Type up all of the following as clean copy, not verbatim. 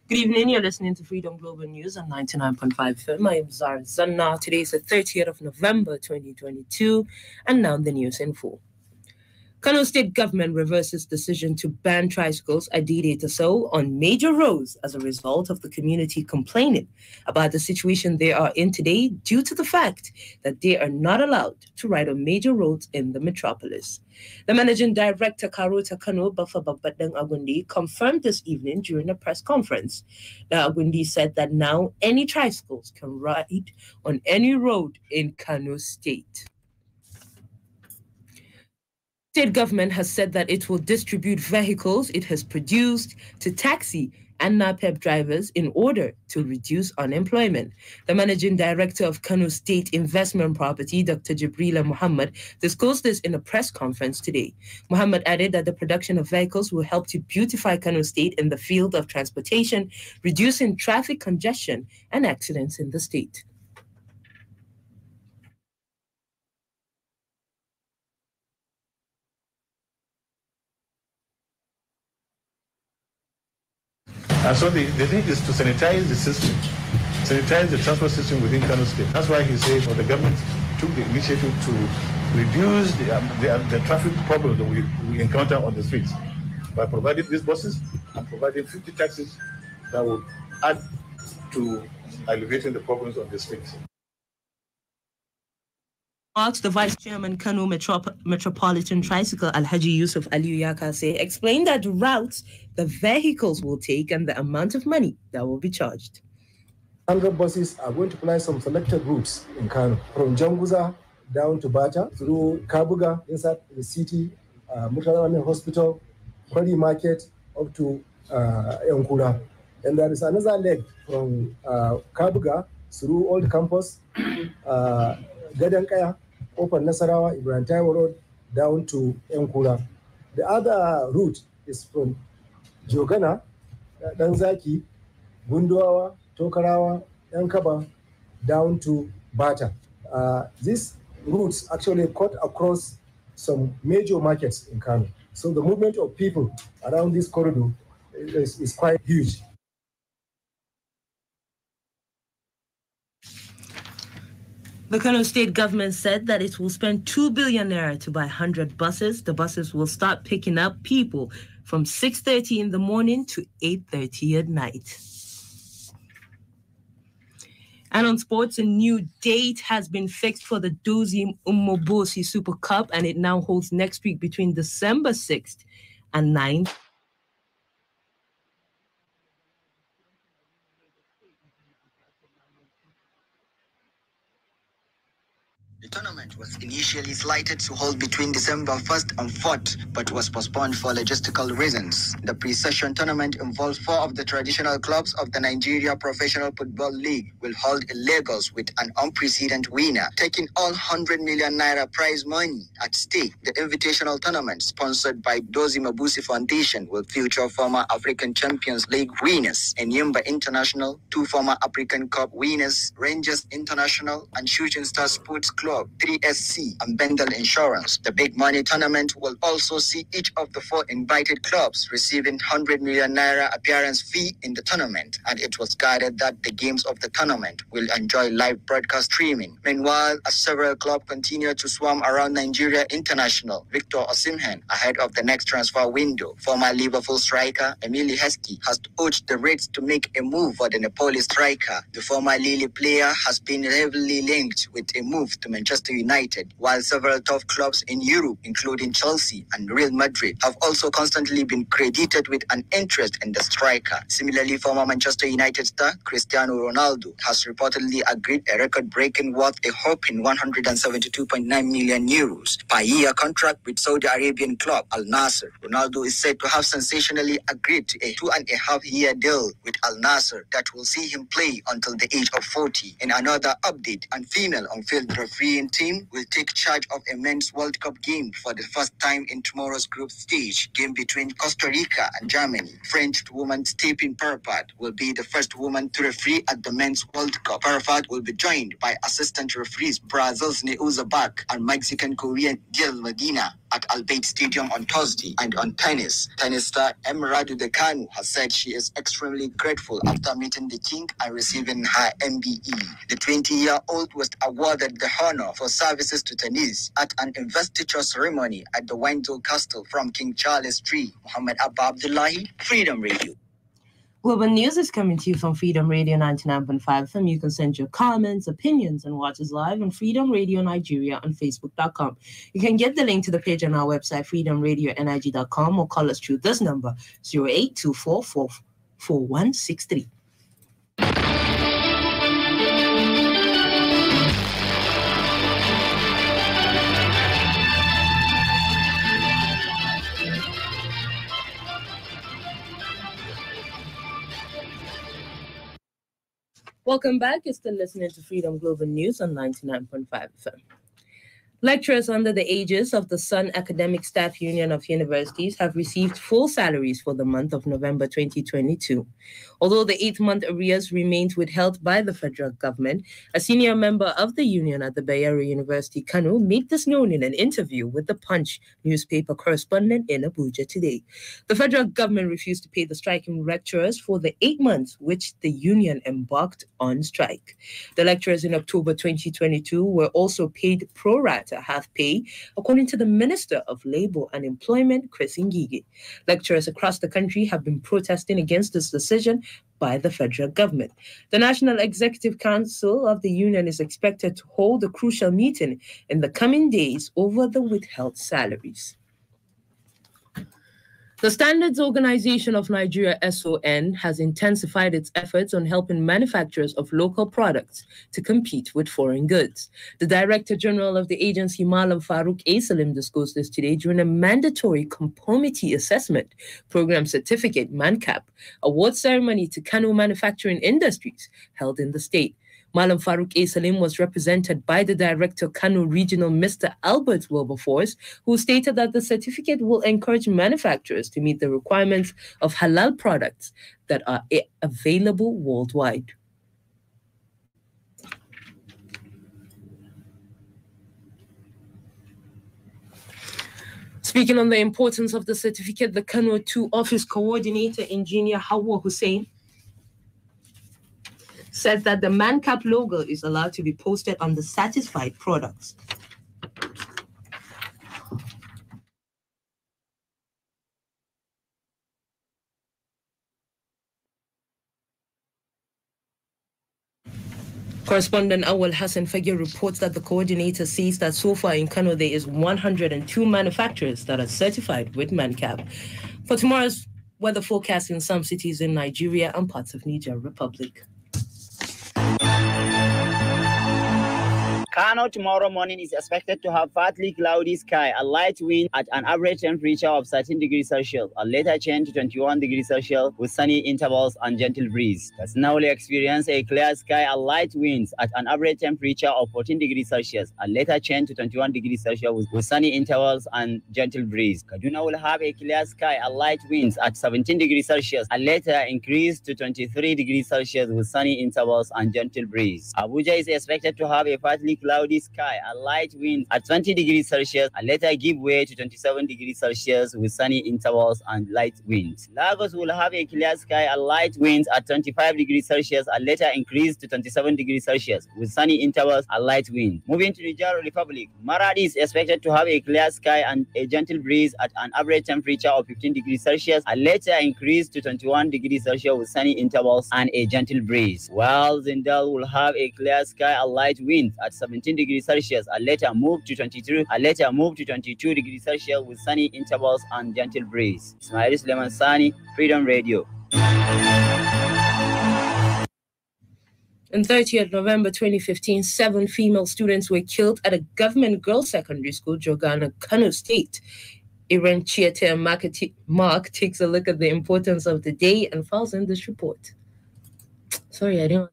Good evening, you're listening to Freedom Global News on 99.5 FM. I am Zara Zanna. Today is the 30th of November 2022, and now the news in full. Kano State government reverses decision to ban tricycles at Dede so on major roads as a result of the community complaining about the situation they are in today due to the fact that they are not allowed to ride on major roads in the metropolis. The managing director, Karota Kano Bafa Babadang Agundi, confirmed this evening during a press conference. The Agundi said that now any tricycles can ride on any road in Kano State. State government has said that it will distribute vehicles it has produced to taxi and NAPEP drivers in order to reduce unemployment. The managing director of Kano State Investment Property, Dr. Jibrila Muhammad, disclosed this in a press conference today. Muhammad added that the production of vehicles will help to beautify Kano State in the field of transportation, reducing traffic congestion and accidents in the state. And so the thing is to sanitize the system, sanitize the transport system within Kano State. That's why he says the government took the initiative to reduce the traffic problems that we encounter on the streets by providing these buses and providing 50 taxis that will add to alleviating the problems on the streets. The Vice Chairman Kano Metropolitan Tricycle Alhaji Yusuf Aliyu Yakase explained that routes the vehicles will take and the amount of money that will be charged. 100 buses are going to fly some selected routes in Kano, from Janguza down to Bata, through Kabuga inside the city, Murtala Hospital, Kwari Market, up to Yankura. And there is another leg from Kabuga through Old Campus, Gadankaya, Open Nasarawa, Ibrahim Taiwo Road, down to Yankura. The other route is from Jogana, Danzaki, Gunduawa, Tokarawa, Yankaba, down to Bata. These routes actually cut across some major markets in Kano. So the movement of people around this corridor is quite huge. The Kano State government said that it will spend 2 billion naira to buy 100 buses. The buses will start picking up people from 6:30 in the morning to 8:30 at night. And on sports, a new date has been fixed for the Dozie Umobosi Super Cup, and it now holds next week between December 6th and 9th. The tournament was initially slated to hold between December 1st and 4th, but was postponed for logistical reasons. The pre-session tournament involves 4 of the traditional clubs of the Nigeria Professional Football League will hold in Lagos with an unprecedented winner, taking all 100 million naira prize money at stake. The invitational tournament, sponsored by Dozie Mabusi Foundation, will feature former African Champions League winners, Enyimba International, 2 former African Cup winners, Rangers International, and Shooting Star Sports Club, 3SC, and Bendel Insurance. The big money tournament will also see each of the 4 invited clubs receiving 100 million naira appearance fee in the tournament, and it was guided that the games of the tournament will enjoy live broadcast streaming. Meanwhile, as several clubs continue to swarm around Nigeria International, Victor Osimhen, ahead of the next transfer window, former Liverpool striker Emile Heskey has urged the Reds to make a move for the Napoli striker. The former Lille player has been heavily linked with a move to Manchester United, while several top clubs in Europe, including Chelsea and Real Madrid, have also constantly been credited with an interest in the striker. Similarly, former Manchester United star Cristiano Ronaldo has reportedly agreed a record-breaking worth a whopping 172.9 million euros per year contract with Saudi Arabian club Al Nassr. Ronaldo is said to have sensationally agreed to a 2.5-year deal with Al Nassr that will see him play until the age of 40. In another update, and female on-field referee refereeing team will take charge of a men's World Cup game for the first time in tomorrow's group stage game between Costa Rica and Germany. French woman Stépine Perpad will be the first woman to referee at the men's World Cup. Perpad will be joined by assistant referees Brazil's Neuza Bach and Mexican-Korean Gil Medina at Al Bayt Stadium on Thursday. And on tennis star Emma Raducanu has said she is extremely grateful after meeting the king and receiving her MBE. The 20-year-old was awarded the honor for services to tennis at an investiture ceremony at the Windsor Castle from King Charles III. Muhammad Abba Abdullahi, Freedom Radio. Global News is coming to you from Freedom Radio 99.5 FM. You can send your comments, opinions, and watch us live on Freedom Radio Nigeria on Facebook.com. You can get the link to the page on our website, freedomradionig.com, or call us through this number, 082444163. Welcome back. You're still listening to Freedom Global News on 99.5 FM. Lecturers under the aegis of the Sun Academic Staff Union of Universities have received full salaries for the month of November 2022. Although the 8-month arrears remained withheld by the federal government, a senior member of the union at the Bayero University, Kano, made this known in an interview with the Punch newspaper correspondent in Abuja today. The federal government refused to pay the striking lecturers for the 8 months which the union embarked on strike. The lecturers in October 2022 were also paid pro rata half pay, according to the Minister of Labour and Employment, Chris Ngige. Lecturers across the country have been protesting against this decision by the federal government. The National Executive Council of the union is expected to hold a crucial meeting in the coming days over the withheld salaries. The Standards Organization of Nigeria, SON, has intensified its efforts on helping manufacturers of local products to compete with foreign goods. The Director General of the agency, Malam Farouk A. Salim, disclosed this today during a mandatory conformity assessment program certificate, MANCAP, award ceremony to Kano Manufacturing Industries held in the state. Malam Farouk A. Salim was represented by the Director Kano Regional, Mr. Albert Wilberforce, who stated that the certificate will encourage manufacturers to meet the requirements of halal products that are available worldwide. Speaking on the importance of the certificate, the Kano 2 Office Coordinator, Engineer Hawa Hussein, said that the MANCAP logo is allowed to be posted on the satisfied products. Correspondent Awal Hassan Fagir reports that the coordinator says that so far in Kano there is 102 manufacturers that are certified with MANCAP. For tomorrow's weather forecast in some cities in Nigeria and parts of Niger Republic. Kano tomorrow morning is expected to have partly cloudy sky, a light wind at an average temperature of 13 degrees Celsius, a later change to 21 degrees Celsius with sunny intervals and gentle breeze. Kasina will experience a clear sky, a light winds at an average temperature of 14 degrees Celsius, a later change to 21 degrees Celsius with sunny intervals and gentle breeze. Kaduna will have a clear sky, a light winds at 17 degrees Celsius, a later increase to 23 degrees Celsius with sunny intervals and gentle breeze. Abuja is expected to have a partly cloudy sky, a light wind at 20 degrees Celsius, and later give way to 27 degrees Celsius with sunny intervals and light winds. Lagos will have a clear sky, a light winds at 25 degrees Celsius, and later increase to 27 degrees Celsius with sunny intervals and light wind. Moving to Niger Republic, Maradi is expected to have a clear sky and a gentle breeze at an average temperature of 15 degrees Celsius, and later increase to 21 degrees Celsius with sunny intervals and a gentle breeze. While Zindal will have a clear sky, a light wind at 17 degrees Celsius, and later move to 22 degrees Celsius with sunny intervals and gentle breeze. Ismail Suleiman Sani, Freedom Radio. On 30th November 2015, 7 female students were killed at a government girls' secondary school, Jogana, Kano State. Iran Chiete Mark takes a look at the importance of the day and files in this report. Sorry, I didn't.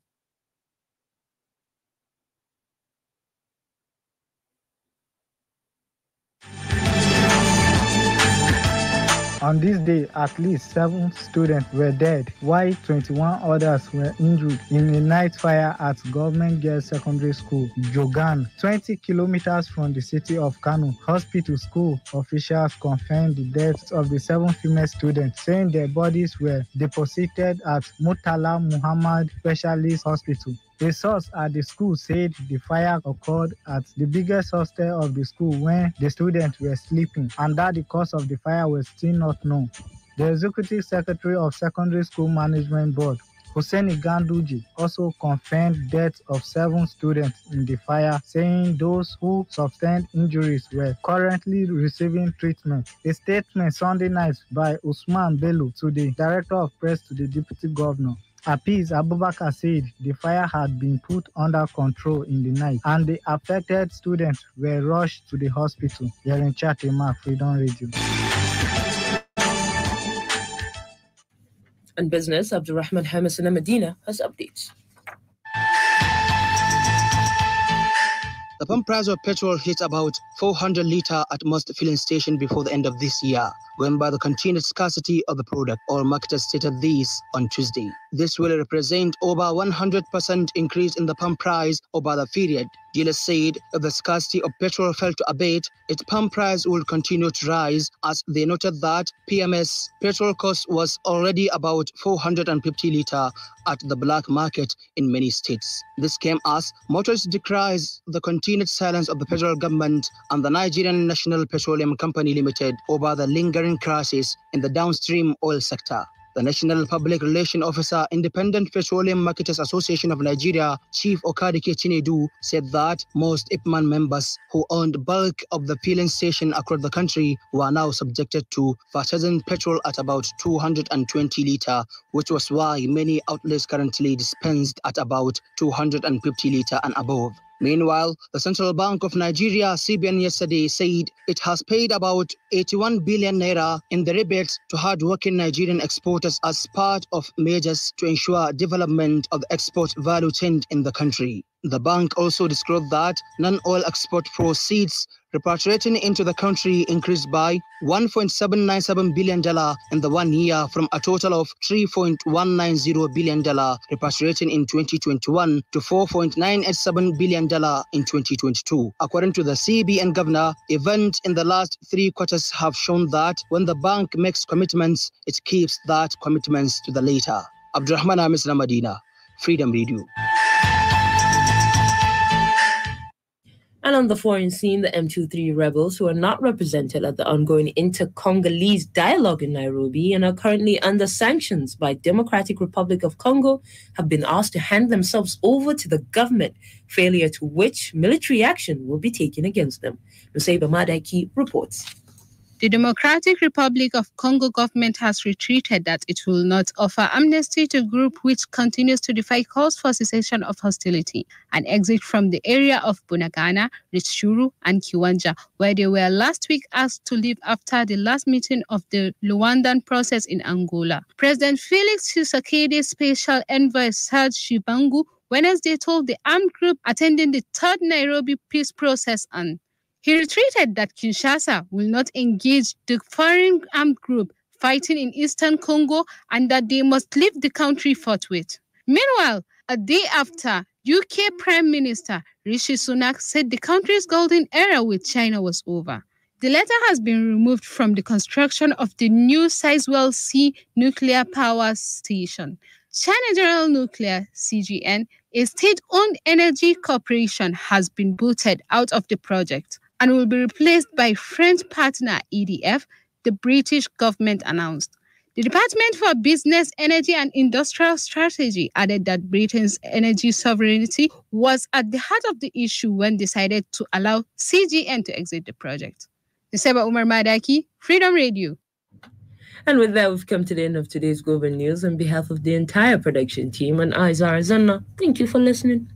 On this day, at least 7 students were dead, while 21 others were injured in a night fire at Government Girls Secondary School, Jogan, 20 kilometers from the city of Kano. Hospital school officials confirmed the deaths of the 7 female students, saying their bodies were deposited at Murtala Muhammad Specialist Hospital. A source at the school said the fire occurred at the biggest hostel of the school when the students were sleeping, and that the cause of the fire was still not known. The Executive Secretary of Secondary School Management Board, Hussaini Ganduji, also confirmed deaths of 7 students in the fire, saying those who sustained injuries were currently receiving treatment. A statement Sunday night by Usman Bello to the Director of Press to the Deputy Governor, Hafiz Abubakar, said the fire had been put under control in the night and the affected students were rushed to the hospital. Yerin Chatima, Freedom Radio. And business, Abdurrahman Hamis in Medina has updates. The pump price of petrol hit about 400 litre at most filling stations before the end of this year, going by the continued scarcity of the product. All marketers stated this on Tuesday. This will represent over 100% increase in the pump price over the period. Dealers said if the scarcity of petrol failed to abate, its pump price will continue to rise, as they noted that PMS petrol cost was already about 450 litre at the black market in many states. This came as motorists decries the continued silence of the federal government and the Nigerian National Petroleum Company Limited over the lingering crisis in the downstream oil sector. The National Public Relations Officer, Independent Petroleum Marketers Association of Nigeria, Chief Okadike Chinedu, said that most IPMAN members who owned bulk of the filling station across the country were now subjected to purchasing petrol at about 220 litre, which was why many outlets currently dispensed at about 250 litre and above. Meanwhile, the Central Bank of Nigeria, CBN, yesterday said it has paid about 81 billion naira in the rebates to hard-working Nigerian exporters as part of measures to ensure development of the export value chain in the country. The bank also disclosed that non-oil export proceeds repatriating into the country increased by $1.797 billion in the 1 year from a total of $3.190 billion repatriating in 2021 to $4.987 billion in 2022. According to the CBN governor, events in the last 3 quarters have shown that when the bank makes commitments, it keeps that commitments to the later. Abdurrahman Hamis Medina, Freedom Radio. And on the foreign scene, the M23 rebels, who are not represented at the ongoing inter-Congolese dialogue in Nairobi and are currently under sanctions by Democratic Republic of Congo, have been asked to hand themselves over to the government, failure to which military action will be taken against them. Nusaiba Madaiki reports. The Democratic Republic of Congo government has retreated that it will not offer amnesty to a group which continues to defy calls for cessation of hostility and exit from the area of Bunagana, Rutshuru, and Kiwanja, where they were last week asked to leave after the last meeting of the Luandan process in Angola. President Felix Tshisekedi's special envoy Serge Shibangu Wednesday told the armed group attending the third Nairobi peace process on. He retreated that Kinshasa will not engage the foreign armed group fighting in eastern Congo and that they must leave the country forthwith. Meanwhile, a day after, UK Prime Minister Rishi Sunak said the country's golden era with China was over. The letter has been removed from the construction of the new Sizewell C nuclear power station. China General Nuclear, CGN, a state-owned energy corporation, has been booted out of the project and will be replaced by French partner EDF, the British government announced. The Department for Business, Energy and Industrial Strategy added that Britain's energy sovereignty was at the heart of the issue when decided to allow CGN to exit the project. Niseba Umar Madaki, Freedom Radio. And with that, we've come to the end of today's Global News. On behalf of the entire production team and I, Zara Zanna, thank you for listening.